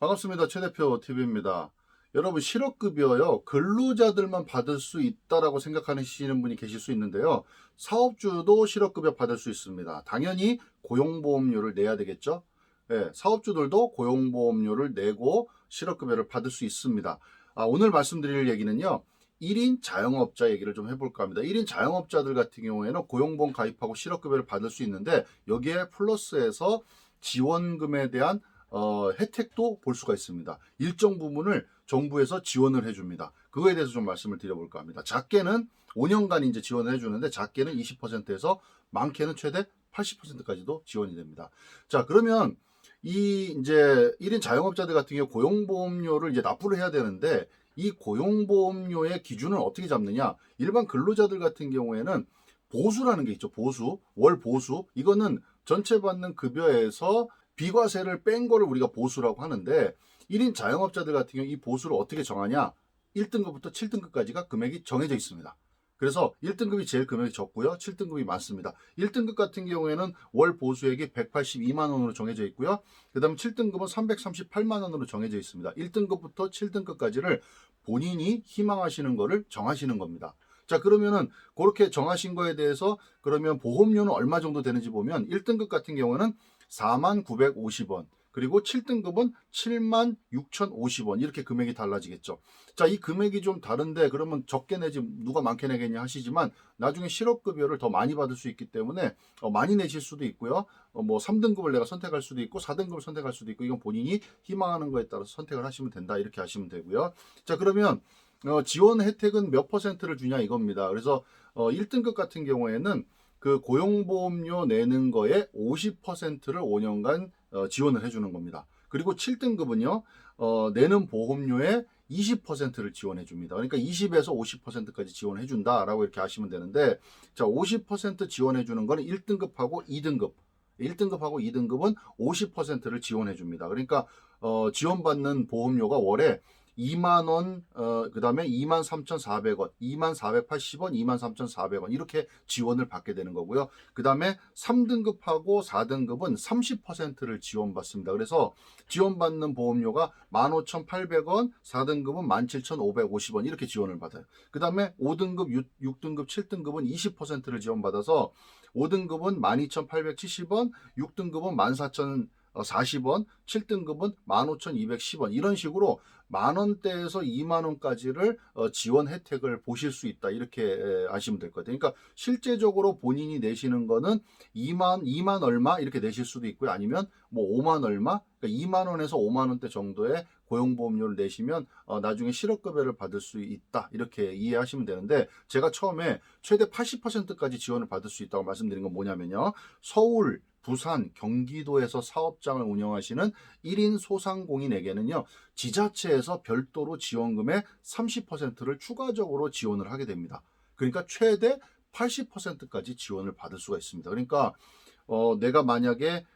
반갑습니다. 최 대표 TV입니다. 여러분, 실업급여요, 근로자들만 받을 수 있다라고 생각하시는 분이 계실 수 있는데요. 사업주도 실업급여 받을 수 있습니다. 당연히 고용보험료를 내야 되겠죠. 예, 사업주들도 고용보험료를 내고 실업급여를 받을 수 있습니다. 오늘 말씀드릴 얘기는요, 1인 자영업자 얘기를 좀 해볼까 합니다. 1인 자영업자들 같은 경우에는 고용보험 가입하고 실업급여를 받을 수 있는데, 여기에 플러스해서 지원금에 대한 혜택도 볼 수가 있습니다. 일정 부분을 정부에서 지원을 해줍니다. 그거에 대해서 좀 말씀을 드려볼까 합니다. 작게는 5년간 이제 지원을 해주는데, 작게는 20%에서 많게는 최대 80%까지도 지원이 됩니다. 자, 그러면 이 이제 1인 자영업자들 같은 경우 고용보험료를 이제 납부를 해야 되는데, 이 고용보험료의 기준을 어떻게 잡느냐? 일반 근로자들 같은 경우에는 보수라는 게 있죠. 보수, 월 보수. 이거는 전체 받는 급여에서 비과세를 뺀 거를 우리가 보수라고 하는데, 1인 자영업자들 같은 경우 이 보수를 어떻게 정하냐? 1등급부터 7등급까지가 금액이 정해져 있습니다. 그래서 1등급이 제일 금액이 적고요. 7등급이 많습니다. 1등급 같은 경우에는 월 보수액이 182만 원으로 정해져 있고요. 그 다음에 7등급은 338만 원으로 정해져 있습니다. 1등급부터 7등급까지를 본인이 희망하시는 거를 정하시는 겁니다. 자, 그러면은 그렇게 정하신 거에 대해서 그러면 보험료는 얼마 정도 되는지 보면, 1등급 같은 경우는 4950원, 그리고 7등급은 76,050원, 이렇게 금액이 달라지겠죠. 자, 이 금액이 좀 다른데 그러면 적게 내지 누가 많게 내겠냐 하시지만, 나중에 실업급여를 더 많이 받을 수 있기 때문에 많이 내실 수도 있고요. 뭐 3등급을 내가 선택할 수도 있고 4등급을 선택할 수도 있고, 이건 본인이 희망하는 거에 따라서 선택을 하시면 된다, 이렇게 하시면 되고요. 자, 그러면 지원 혜택은 몇 퍼센트를 주냐 이겁니다. 그래서 1등급 같은 경우에는 그 고용보험료 내는 거에 50%를 5년간 지원을 해주는 겁니다. 그리고 7등급은요, 내는 보험료의 20%를 지원해 줍니다. 그러니까 20에서 50%까지 지원해 준다라고 이렇게 하시면 되는데, 자, 50% 지원해 주는 거는 1등급하고 2등급. 1등급하고 2등급은 50%를 지원해 줍니다. 그러니까 지원받는 보험료가 월에 2만 원, 그 다음에 23,400원, 2480원, 23,400원, 이렇게 지원을 받게 되는 거고요. 그 다음에 3등급하고 4등급은 30%를 지원받습니다. 그래서 지원받는 보험료가 15,800원, 4등급은 17,550원, 이렇게 지원을 받아요. 그 다음에 5등급, 6등급, 7등급은 20%를 지원받아서 5등급은 12,870원, 6등급은 14,040원, 7등급은 15,210원, 이런 식으로 만원대에서 2만원까지를 지원 혜택을 보실 수 있다, 이렇게 아시면 될 것 같아요. 그러니까 실제적으로 본인이 내시는 거는 2만 얼마 이렇게 내실 수도 있고요. 아니면 뭐 5만 얼마, 그러니까 2만원에서 5만원대 정도의 고용보험료를 내시면 나중에 실업급여를 받을 수 있다, 이렇게 이해하시면 되는데, 제가 처음에 최대 80%까지 지원을 받을 수 있다고 말씀드린 건 뭐냐면요, 서울, 부산, 경기도에서 사업장을 운영하시는 1인 소상공인에게는요, 지자체에서 별도로 지원금의 30%를 추가적으로 지원을 하게 됩니다. 그러니까 최대 80%까지 지원을 받을 수가 있습니다. 그러니까 내가 만약에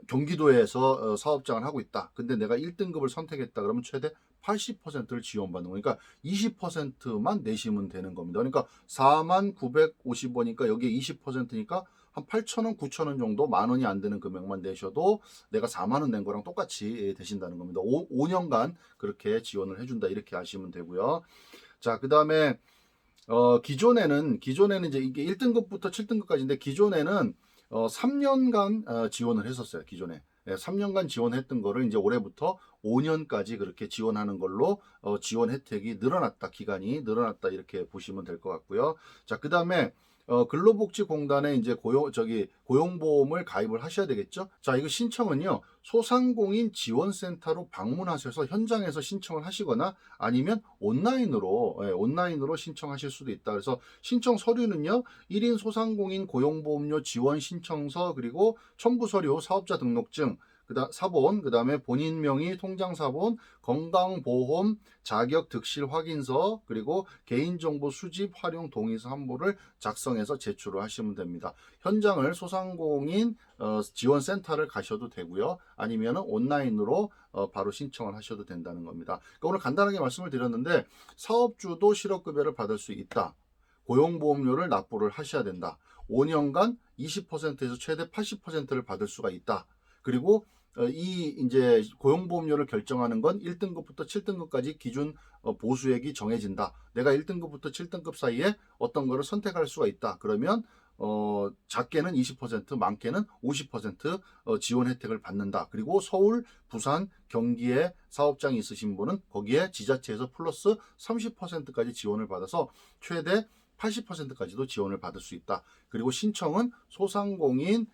경기도에서 사업장을 하고 있다. 근데 내가 1등급을 선택했다. 그러면 최대 80%를 지원받는 거니까 20%만 내시면 되는 겁니다. 그러니까 4950원이니까 여기에 20%니까 한 8,000원, 9,000원 정도, 만 원이 안 되는 금액만 내셔도 내가 4만 원 낸 거랑 똑같이 되신다는 겁니다. 5년간 그렇게 지원을 해준다, 이렇게 하시면 되고요. 자, 그 다음에 기존에는 이제 이게 1등급부터 7등급까지인데, 기존에는 3년간 지원을 했었어요. 기존에 3년간 지원했던 거를 이제 올해부터 5년까지 그렇게 지원하는 걸로 지원 혜택이 늘어났다, 기간이 늘어났다, 이렇게 보시면 될 것 같고요. 자, 그 다음에 근로복지공단에 이제 고용보험을 가입을 하셔야 되겠죠. 자, 이거 신청은요, 소상공인 지원센터로 방문하셔서 현장에서 신청을 하시거나, 아니면 온라인으로 신청하실 수도 있다. 그래서 신청 서류는요, 1인 소상공인 고용보험료 지원 신청서, 그리고 첨부 서류, 사업자 등록증, 사본, 그 다음에 본인 명의 통장사본, 건강보험 자격 득실 확인서, 그리고 개인정보 수집 활용 동의서 한 부를 작성해서 제출을 하시면 됩니다. 현장을 소상공인 지원센터를 가셔도 되고요. 아니면 온라인으로 바로 신청을 하셔도 된다는 겁니다. 그러니까 오늘 간단하게 말씀을 드렸는데, 사업주도 실업급여를 받을 수 있다. 고용보험료를 납부를 하셔야 된다. 5년간 20%에서 최대 80%를 받을 수가 있다. 그리고 이 이제 고용보험료를 결정하는 건 1등급부터 7등급까지 기준 보수액이 정해진다. 내가 1등급부터 7등급 사이에 어떤 거를 선택할 수가 있다. 그러면 작게는 20%, 많게는 50% 지원 혜택을 받는다. 그리고 서울, 부산, 경기에 사업장이 있으신 분은 거기에 지자체에서 플러스 30%까지 지원을 받아서 최대 80%까지도 지원을 받을 수 있다. 그리고 신청은 소상공인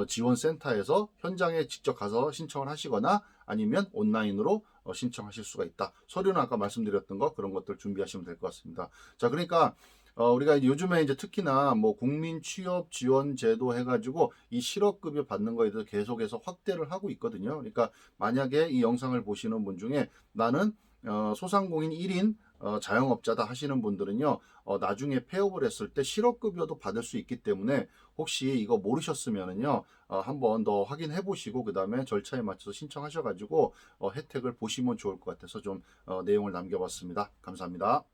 지원센터에서 현장에 직접 가서 신청을 하시거나 아니면 온라인으로 신청하실 수가 있다. 서류는 아까 말씀드렸던 거 그런 것들 준비하시면 될 것 같습니다. 자, 그러니까 우리가 요즘에 이제 특히나 뭐 국민 취업 지원 제도 해가지고 이 실업급여 받는 거에 대해서 계속해서 확대를 하고 있거든요. 그러니까 만약에 이 영상을 보시는 분 중에 나는 소상공인 1인 자영업자다 하시는 분들은요, 나중에 폐업을 했을 때 실업급여도 받을 수 있기 때문에 혹시 이거 모르셨으면은요, 한번 더 확인해 보시고 그 다음에 절차에 맞춰서 신청하셔가지고 혜택을 보시면 좋을 것 같아서 좀 내용을 남겨봤습니다. 감사합니다.